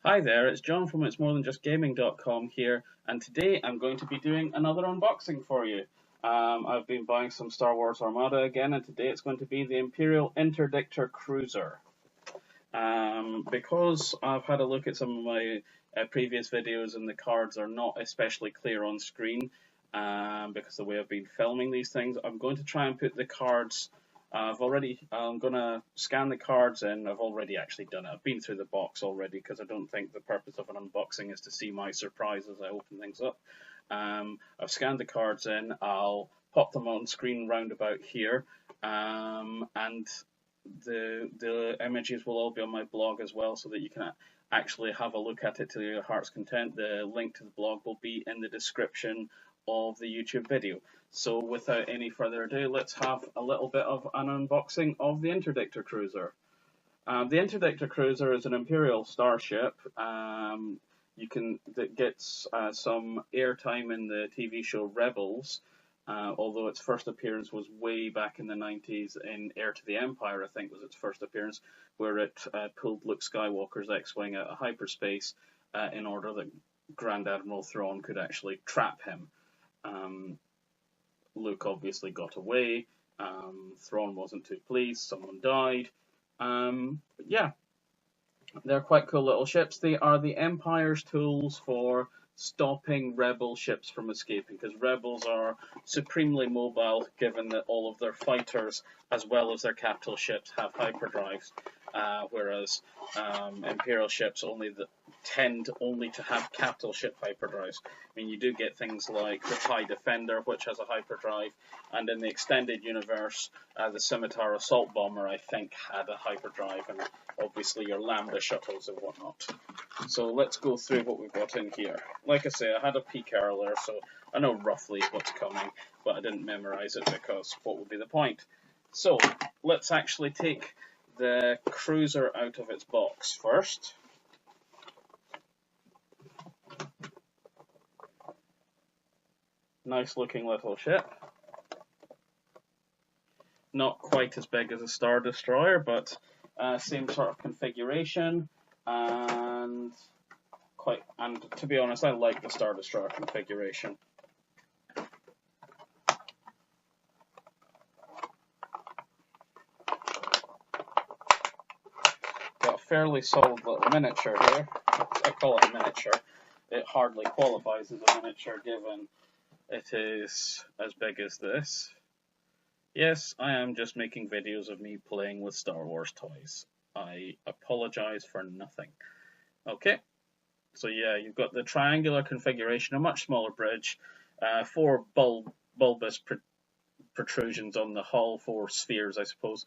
Hi there, it's John from itsmorethanjustgaming.com here, and today I'm going to be doing another unboxing for you. I've been buying some Star Wars Armada again, and today it's going to be the Imperial Interdictor Cruiser. Because I've had a look at some of my previous videos and the cards are not especially clear on screen, because the way I've been filming these things, I'm going to try and put the cards. I'm going to scan the cards in. I've already actually done it. I've been through the box already because I don't think the purpose of an unboxing is to see my surprise as I open things up. I've scanned the cards in. I'll pop them on screen round about here, and the images will all be on my blog as well, so that you can actually have a look at it to your heart's content. The link to the blog will be in the description of the YouTube video. So without any further ado, let's have a little bit of an unboxing of the Interdictor Cruiser. The Interdictor Cruiser is an Imperial starship. That gets some airtime in the TV show Rebels, although its first appearance was way back in the 90s in Heir to the Empire, I think was its first appearance, where it pulled Luke Skywalker's X-Wing out of hyperspace in order that Grand Admiral Thrawn could actually trap him. Luke obviously got away. Thrawn wasn't too pleased. Someone died. But yeah, they're quite cool little ships. They are the Empire's tools for stopping Rebel ships from escaping, because Rebels are supremely mobile, given that all of their fighters, as well as their capital ships, have hyperdrives, whereas Imperial ships tend only to have capital ship hyperdrives. I mean, you do get things like the TIE Defender, which has a hyperdrive, and in the extended universe, the Scimitar Assault Bomber, I think, had a hyperdrive, and obviously your Lambda shuttles and whatnot. So let's go through what we've got in here. Like I say, I had a peek earlier, so I know roughly what's coming, but I didn't memorize it because what would be the point? So let's actually take the cruiser out of its box first. Nice looking little ship. Not quite as big as a Star Destroyer, but same sort of configuration, and to be honest, I like the Star Destroyer configuration. Got a fairly solid little miniature here. I call it a miniature. It hardly qualifies as a miniature given it is as big as this. Yes, I am just making videos of me playing with Star Wars toys. I apologize for nothing. Okay, so yeah, you've got the triangular configuration, a much smaller bridge, 4 bulbous protrusions on the hull, 4 spheres, I suppose,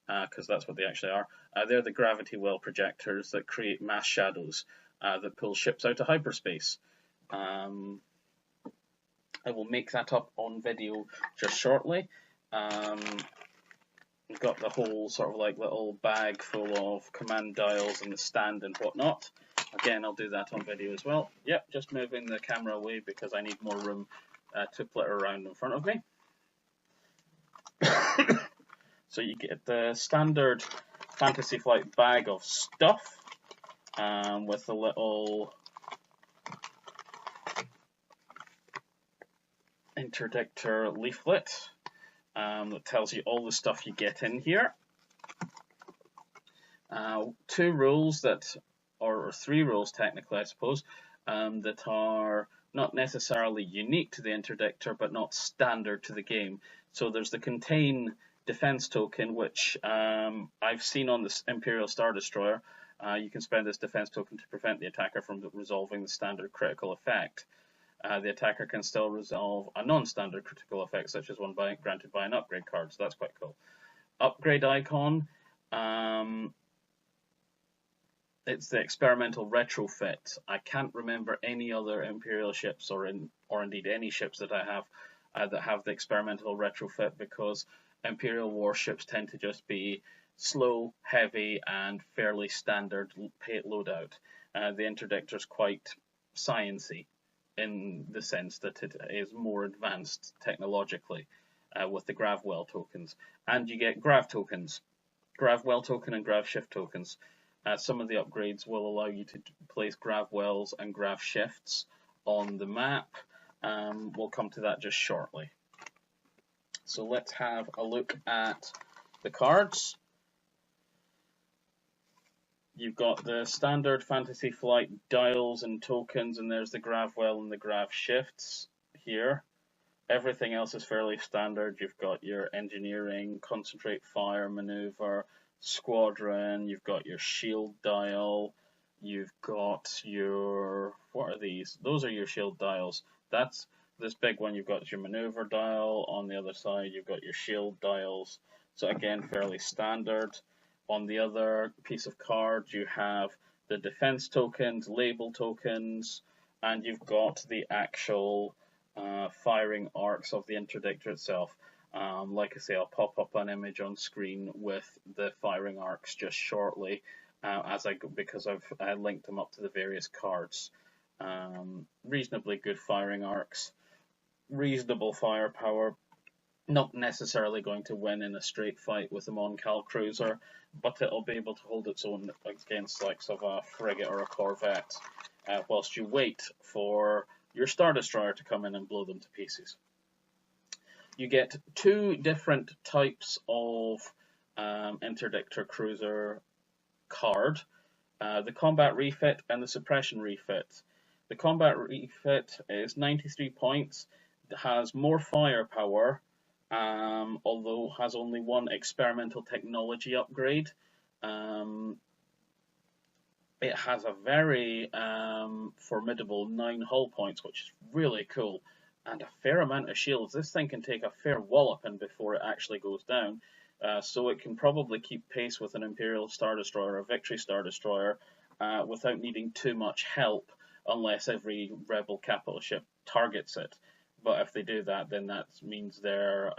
because that's what they actually are. They're the gravity well projectors that create mass shadows that pull ships out of hyperspace. I will make that up on video just shortly. We've got the whole sort of like little bag full of command dials and the stand and whatnot. Again, I'll do that on video as well. Yep, just moving the camera away because I need more room to flitter around in front of me. So you get the standard Fantasy Flight bag of stuff with a little interdictor leaflet that tells you all the stuff you get in here. 2 rules or 3 rules technically, I suppose, that are not necessarily unique to the Interdictor, but not standard to the game. So there's the Contain defense token, which I've seen on the Imperial Star Destroyer. You can spend this defense token to prevent the attacker from resolving the standard critical effect. The attacker can still resolve a non-standard critical effect, such as one granted by an upgrade card, so that's quite cool. Upgrade icon, it's the experimental retrofit. I can't remember any other Imperial ships, or indeed any ships that I have that have the experimental retrofit, because Imperial warships tend to just be slow, heavy, and fairly standard loadout. The Interdictor's quite sciencey, in the sense that it is more advanced technologically with the Gravwell tokens. And you get Grav tokens, Gravwell token and Grav shift tokens. Some of the upgrades will allow you to place grav wells and grav shifts on the map. We'll come to that just shortly. So let's have a look at the cards. You've got the standard Fantasy Flight dials and tokens, and there's the grav well and the grav shifts here. Everything else is fairly standard. You've got your engineering, concentrate fire, maneuver, squadron, you've got your shield dial, you've got your, what are these? Those are your shield dials. That's this big one. You've got your maneuver dial. On the other side, you've got your shield dials. So again, fairly standard. On the other piece of card, you have the defense tokens, label tokens, and you've got the actual firing arcs of the interdictor itself. Like I say, I'll pop up an image on screen with the firing arcs just shortly, because I've linked them up to the various cards. Reasonably good firing arcs, reasonable firepower. Not necessarily going to win in a straight fight with a Mon-Cal cruiser, but it'll be able to hold its own against likes of a frigate or a corvette, whilst you wait for your Star Destroyer to come in and blow them to pieces. You get two different types of interdictor cruiser card, the combat refit and the suppression refit. The combat refit is 93 points, it has more firepower, although has only one experimental technology upgrade. It has a very formidable 9 hull points, which is really cool, and a fair amount of shields. This thing can take a fair walloping before it actually goes down, so it can probably keep pace with an Imperial Star Destroyer or a Victory Star Destroyer without needing too much help, unless every Rebel capital ship targets it. But if they do that, then that means they're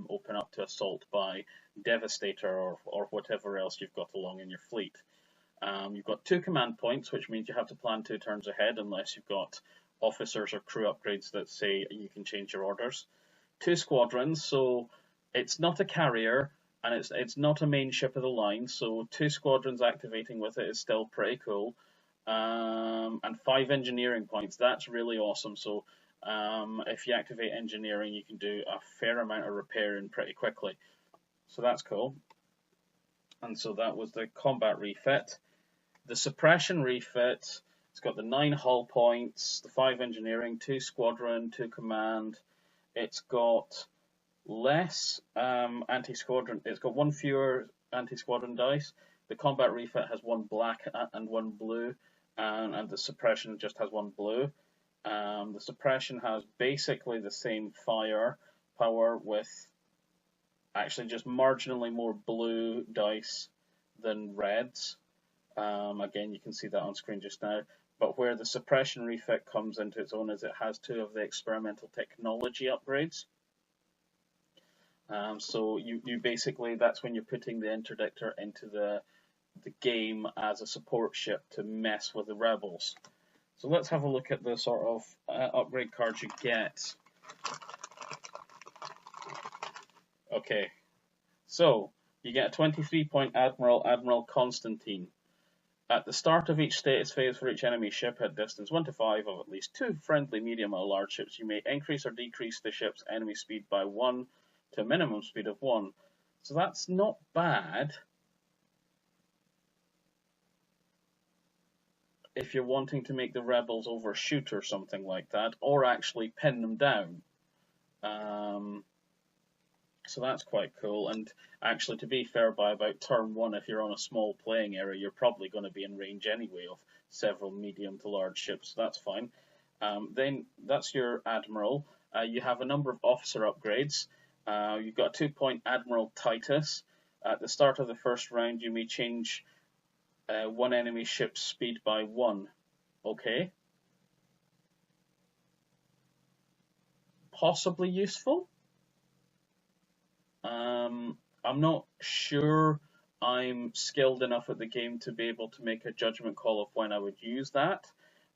open up to assault by Devastator or whatever else you've got along in your fleet. You've got 2 command points, which means you have to plan 2 turns ahead unless you've got officers or crew upgrades that say you can change your orders. 2 squadrons, so it's not a carrier and it's not a main ship of the line, so 2 squadrons activating with it is still pretty cool. And 5 engineering points, that's really awesome. So if you activate engineering, you can do a fair amount of repairing pretty quickly. So that's cool. And so that was the combat refit. The suppression refit, it's got the 9 hull points, the 5 engineering, 2 squadron, 2 command. It's got less anti-squadron, it's got 1 fewer anti-squadron dice. The combat refit has 1 black and 1 blue, and the suppression just has 1 blue. The suppression has basically the same fire power with actually just marginally more blue dice than reds. Again, you can see that on screen just now. But where the suppression refit comes into its own is it has 2 of the experimental technology upgrades. So you basically, that's when you're putting the interdictor into the game as a support ship to mess with the rebels. So let's have a look at the sort of upgrade cards you get. Okay, so you get a 23-point Admiral Constantine. At the start of each status phase for each enemy ship at distance 1 to 5 of at least 2 friendly, medium, or large ships, you may increase or decrease the ship's enemy speed by 1 to a minimum speed of 1. So that's not bad if you're wanting to make the rebels overshoot or something like that, or actually pin them down. So that's quite cool, and actually, to be fair, by about turn 1, if you're on a small playing area, you're probably going to be in range anyway of several medium to large ships, so that's fine. Then that's your Admiral. You have a number of officer upgrades. You've got a 2-point Admiral Titus. At the start of the first round, you may change one enemy ship's speed by 1. Okay. Possibly useful. I'm not sure I'm skilled enough at the game to be able to make a judgment call of when I would use that.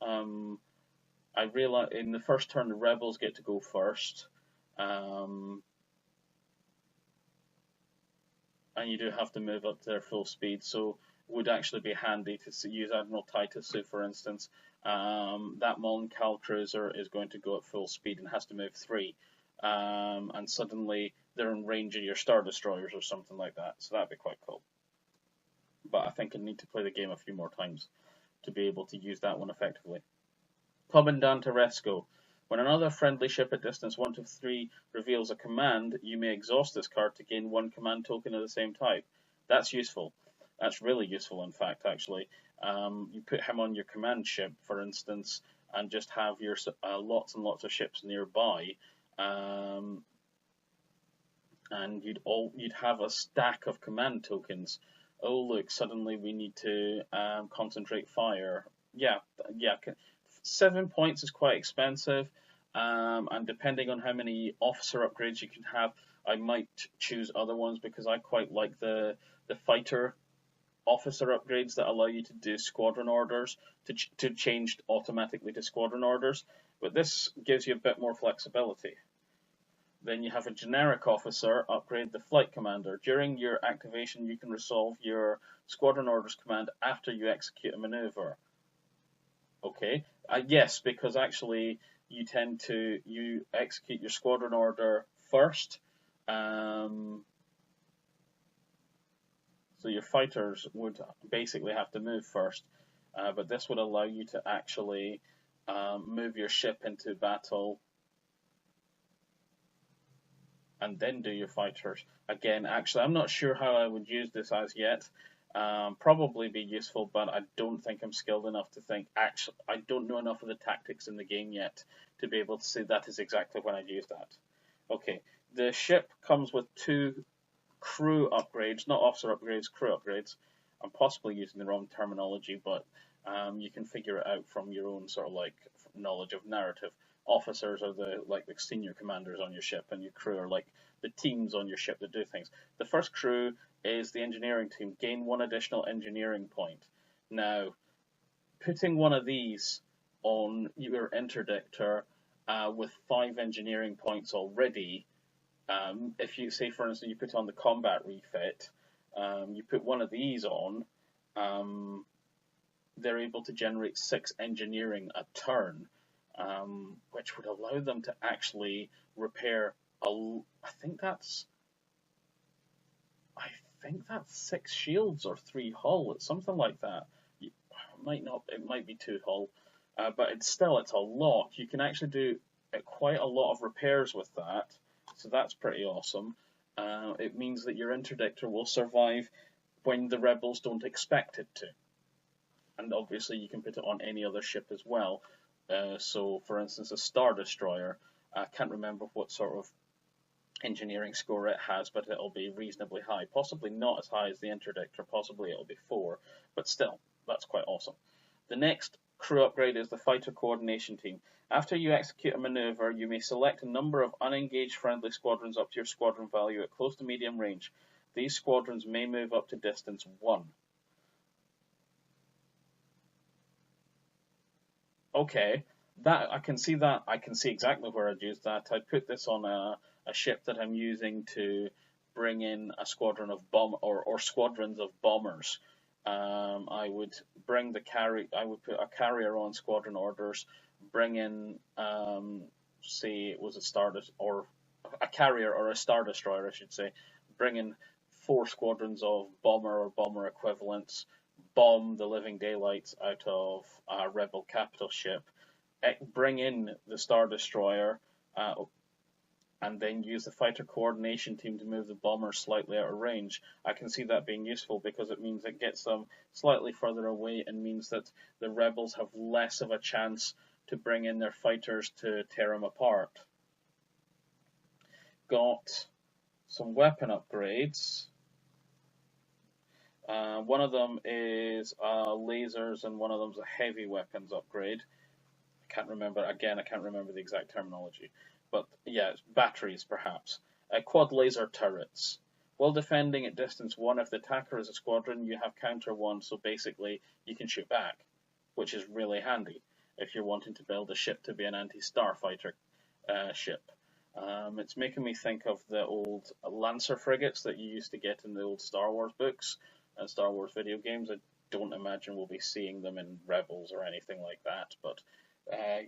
I realize in the first turn the rebels get to go first, and you do have to move up to their full speed. So would actually be handy to use Admiral Titus. So, for instance, that Mon Cal cruiser is going to go at full speed and has to move 3, and suddenly they're in range of your Star Destroyers or something like that. So that'd be quite cool. But I think I need to play the game a few more times to be able to use that one effectively. Comandante Resco. When another friendly ship at distance 1 to 3 reveals a command, you may exhaust this card to gain 1 command token of the same type. That's useful. That's really useful, in fact, actually. You put him on your command ship, for instance, and just have your lots and lots of ships nearby, and you'd have a stack of command tokens. Oh look, suddenly we need to concentrate fire. Yeah. 7 points is quite expensive, and depending on how many officer upgrades you can have, I might choose other ones because I quite like the fighter officer upgrades that allow you to do squadron orders, to change automatically to squadron orders, but this gives you a bit more flexibility. Then you have a generic officer upgrade, the flight commander. During your activation, you can resolve your squadron orders command after you execute a maneuver. Okay, yes, because actually you execute your squadron order first, so your fighters would basically have to move first, but this would allow you to actually move your ship into battle and then do your fighters. Again, actually, I'm not sure how I would use this as yet. Probably be useful, but I don't think I'm skilled enough to think. Actually, I don't know enough of the tactics in the game yet to be able to say that is exactly when I'd use that. Okay, the ship comes with 2 crew upgrades, not officer upgrades, crew upgrades. I'm possibly using the wrong terminology, but you can figure it out from your own sort of like knowledge of narrative. Officers are the senior commanders on your ship, and your crew are like the teams on your ship that do things. The first crew is the engineering team. Gain 1 additional engineering point. Now, putting one of these on your interdictor with 5 engineering points already, if you say, for instance, you put on the combat refit, you put one of these on, they're able to generate 6 engineering a turn, which would allow them to actually repair I think that's 6 shields or 3 hull. It's something like that. It might be 2 hull, but it's a lot. You can actually do quite a lot of repairs with that, so that's pretty awesome. It means that your interdictor will survive when the rebels don't expect it to. And obviously you can put it on any other ship as well. So, for instance, a Star Destroyer, I can't remember what sort of engineering score it has, but it'll be reasonably high. Possibly not as high as the interdictor, possibly it'll be 4, but still, that's quite awesome. The next crew upgrade is the fighter coordination team. After you execute a maneuver, you may select a number of unengaged friendly squadrons up to your squadron value at close to medium range. These squadrons may move up to distance 1. Okay, I can see exactly where I'd use that. I'd put this on a ship that I'm using to bring in a squadron of or squadrons of bombers. I would bring I would put a carrier on squadron orders, bring in say it was a carrier or a Star Destroyer, I should say, bring in 4 squadrons of bomber or bomber equivalents, bomb the living daylights out of a rebel capital ship, bring in the Star Destroyer, and then use the fighter coordination team to move the bombers slightly out of range. I can see that being useful because it means it gets them slightly further away and means that the rebels have less of a chance to bring in their fighters to tear them apart. Got some weapon upgrades. One of them is lasers, and one of them is a heavy weapons upgrade. I can't remember the exact terminology, but yeah, it's batteries perhaps. Quad laser turrets. While defending at distance 1, if the attacker is a squadron, you have counter 1, so basically you can shoot back, which is really handy if you're wanting to build a ship to be an anti-starfighter ship. It's making me think of the old Lancer frigates that you used to get in the old Star Wars books. in Star Wars video games. I don't imagine we'll be seeing them in Rebels or anything like that, but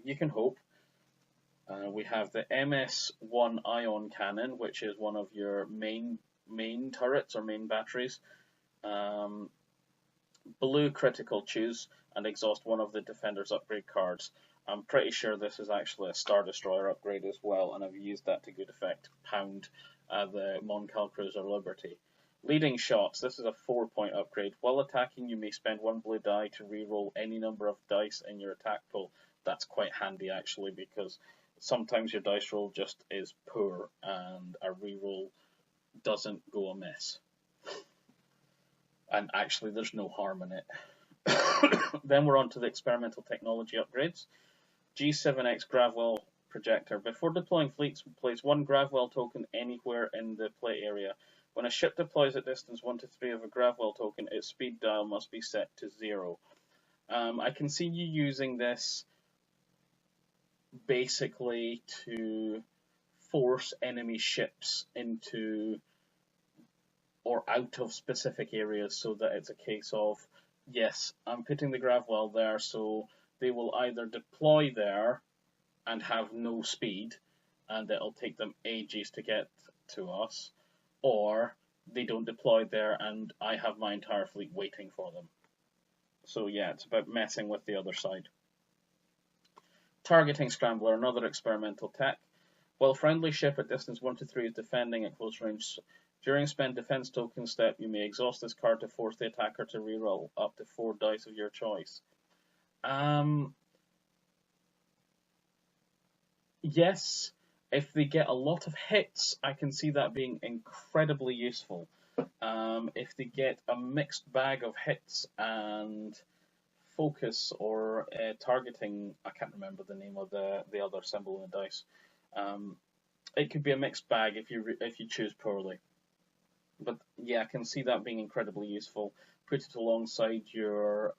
you can hope. We have the MS-1 ion cannon, which is one of your main turrets or main batteries. Blue critical, choose and exhaust one of the Defender's upgrade cards. I'm pretty sure this is actually a Star Destroyer upgrade as well, and I've used that to good effect to pound the Mon Cal Cruiser Liberty. Leading shots, this is a 4-point upgrade. While attacking, you may spend 1 blue die to reroll any number of dice in your attack pool. That's quite handy actually, because sometimes your dice roll just is poor and a reroll doesn't go amiss. And actually there's no harm in it. Then we're on to the experimental technology upgrades. G7X Gravwell Projector. Before deploying fleets, place 1 Gravwell token anywhere in the play area. When a ship deploys at distance 1 to 3 of a Gravwell token, its speed dial must be set to 0. I can see you using this basically to force enemy ships into or out of specific areas, so that it's a case of, yes, I'm putting the Gravwell there, so they will either deploy there and have no speed, and it'll take them ages to get to us, or they don't deploy there and I have my entire fleet waiting for them. So yeah, it's about messing with the other side. Targeting Scrambler, another experimental tech. While friendly ship at distance 1 to 3 is defending at close range, during spend defense token step, you may exhaust this card to force the attacker to reroll up to 4 dice of your choice. Yes, if they get a lot of hits, I can see that being incredibly useful. If they get a mixed bag of hits and focus or targeting, I can't remember the name of the other symbol in the dice. It could be a mixed bag if you choose poorly. But yeah, I can see that being incredibly useful. Put it alongside your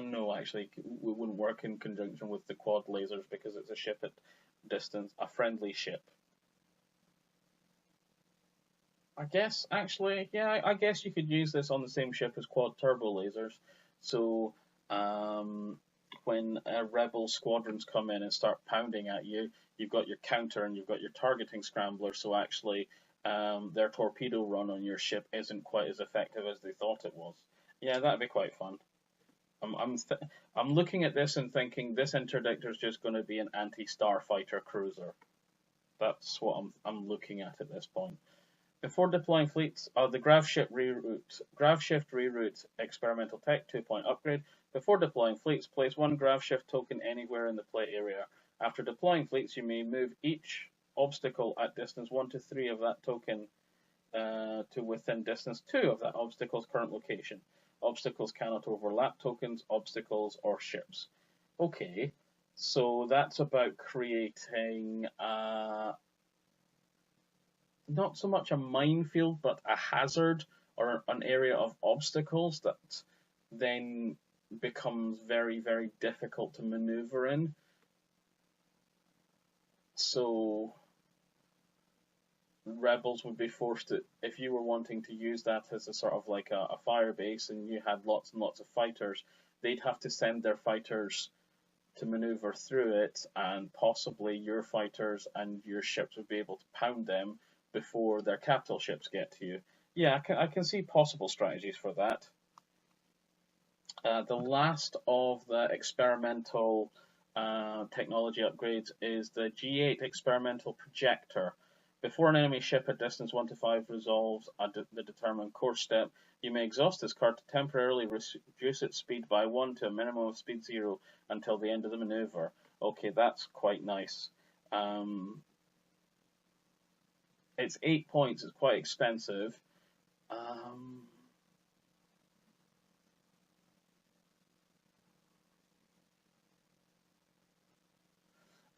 no, actually, it wouldn't work in conjunction with the quad lasers because it's a ship at distance, a friendly ship. I guess, actually, yeah, I guess you could use this on the same ship as quad turbo lasers. So, when rebel squadrons come in and start pounding at you, you've got your counter and you've got your targeting scrambler, so actually their torpedo run on your ship isn't quite as effective as they thought it was. Yeah, that'd be quite fun. I'm looking at this and thinking this interdictor is just going to be an anti-starfighter cruiser. That's what I'm looking at this point. Before deploying fleets, the Gravshift Reroute Experimental Tech 2-point upgrade. Before deploying fleets, place 1 Gravshift token anywhere in the play area. After deploying fleets, you may move each obstacle at distance 1 to 3 of that token to within distance 2 of that obstacle's current location. Obstacles cannot overlap tokens, obstacles, or ships. Okay, so that's about creating not so much a minefield, but a hazard or an area of obstacles that then becomes very, very difficult to maneuver in. So rebels would be forced to, if you were wanting to use that as a sort of like a fire base and you had lots and lots of fighters, they'd have to send their fighters to maneuver through it, and possibly your fighters and your ships would be able to pound them before their capital ships get to you. Yeah, I can see possible strategies for that. The last of the experimental technology upgrades is the G8 Experimental Projector. Before an enemy ship at distance 1 to 5 resolves the determined course step, you may exhaust this card to temporarily reduce its speed by 1 to a minimum of speed 0 until the end of the maneuver. Okay, that's quite nice. It's 8 points, it's quite expensive.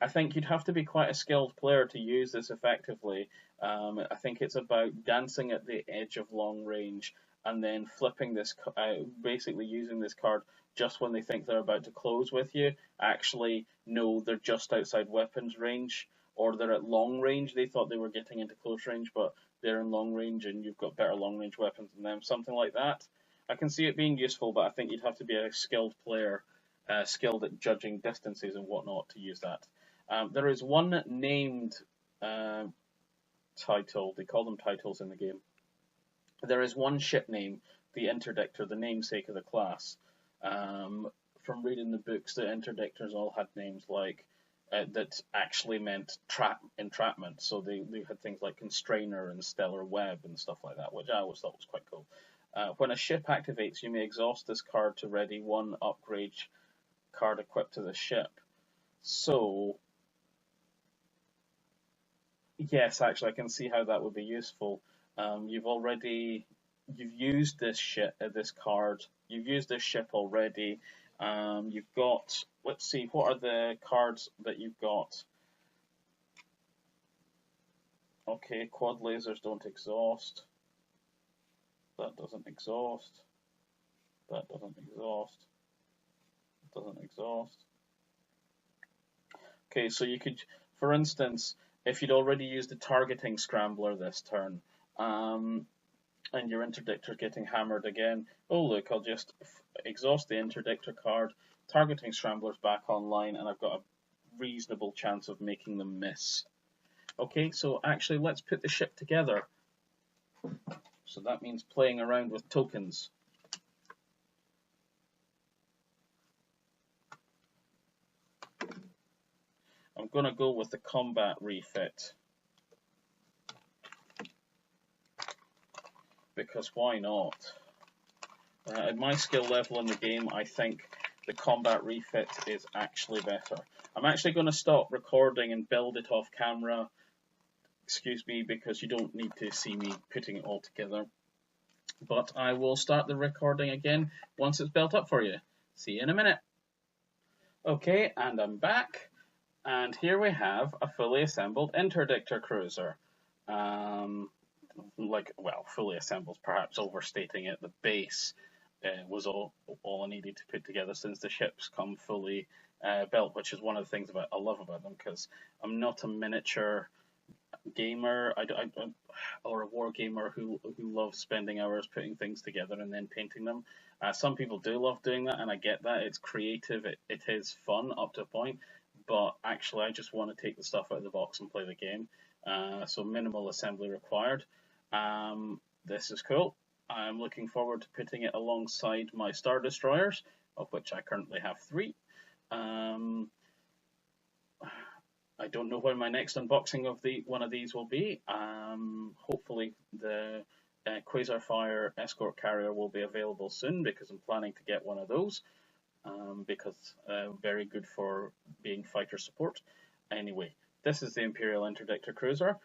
I think you'd have to be quite a skilled player to use this effectively. I think it's about dancing at the edge of long range and then flipping this, basically using this card just when they think they're about to close with you. Actually, no, they're just outside weapons range. or they're at long range. They thought they were getting into close range, but they're in long range and you've got better long range weapons than them, something like that. I can see it being useful, but I think you'd have to be a skilled player, skilled at judging distances and whatnot to use that. There is one named title, they call them titles in the game. There is one ship name, the Interdictor, the namesake of the class. From reading the books, the Interdictors all had names like that actually meant entrapment. So they had things like Constrainer and Stellar Web and stuff like that, which I always thought was quite cool. When a ship activates, you may exhaust this card to ready one upgrade card equipped to the ship. So, yes, actually, I can see how that would be useful. You've used this card. You've used this ship already. You've got, let's see, what are the cards that you've got? Okay, quad lasers don't exhaust. That doesn't exhaust. That doesn't exhaust. Doesn't exhaust. Okay, so you could, for instance, if you'd already used the targeting scrambler this turn, and your interdictor getting hammered again, oh look, I'll just exhaust the interdictor card, targeting scrambler's back online, and I've got a reasonable chance of making them miss. Okay, so actually let's put the ship together. So that means playing around with tokens. I'm going to go with the combat refit. Because why not? At my skill level in the game, I think the combat refit is actually better. I'm actually going to stop recording and build it off camera. Excuse me, because you don't need to see me putting it all together. But I will start the recording again once it's built up for you. See you in a minute. Okay, and I'm back. And here we have a fully assembled interdictor cruiser. Fully assembled, perhaps overstating it. The base was all I needed to put together, since the ships come fully built, which is one of the things I love about them, because I'm not a miniature gamer or a war gamer who loves spending hours putting things together and then painting them. Some people do love doing that, and I get that. It's creative, it is fun up to a point, but actually I just want to take the stuff out of the box and play the game. So minimal assembly required. This is cool. I'm looking forward to putting it alongside my Star Destroyers, of which I currently have 3. I don't know when my next unboxing of one of these will be. Hopefully the Quasarfire escort carrier will be available soon, because I'm planning to get one of those, because very good for being fighter support. Anyway, this is the Imperial Interdictor cruiser.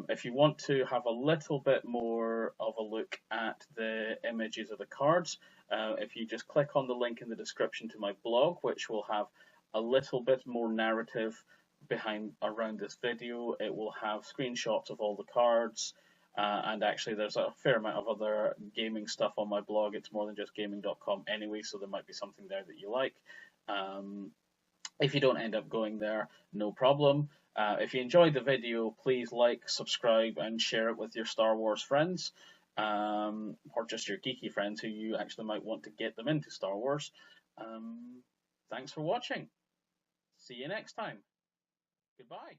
If you want to have a little bit more of a look at the images of the cards, if you just click on the link in the description to my blog, which will have a little bit more narrative around this video. It will have screenshots of all the cards, and actually there's a fair amount of other gaming stuff on my blog. It's more than just gaming.com anyway, so there might be something there that you like. If you don't end up going there, no problem. If you enjoyed the video, please like, subscribe, and share it with your Star Wars friends, or just your geeky friends who you actually might want to get them into Star Wars. Thanks for watching. See you next time. Goodbye.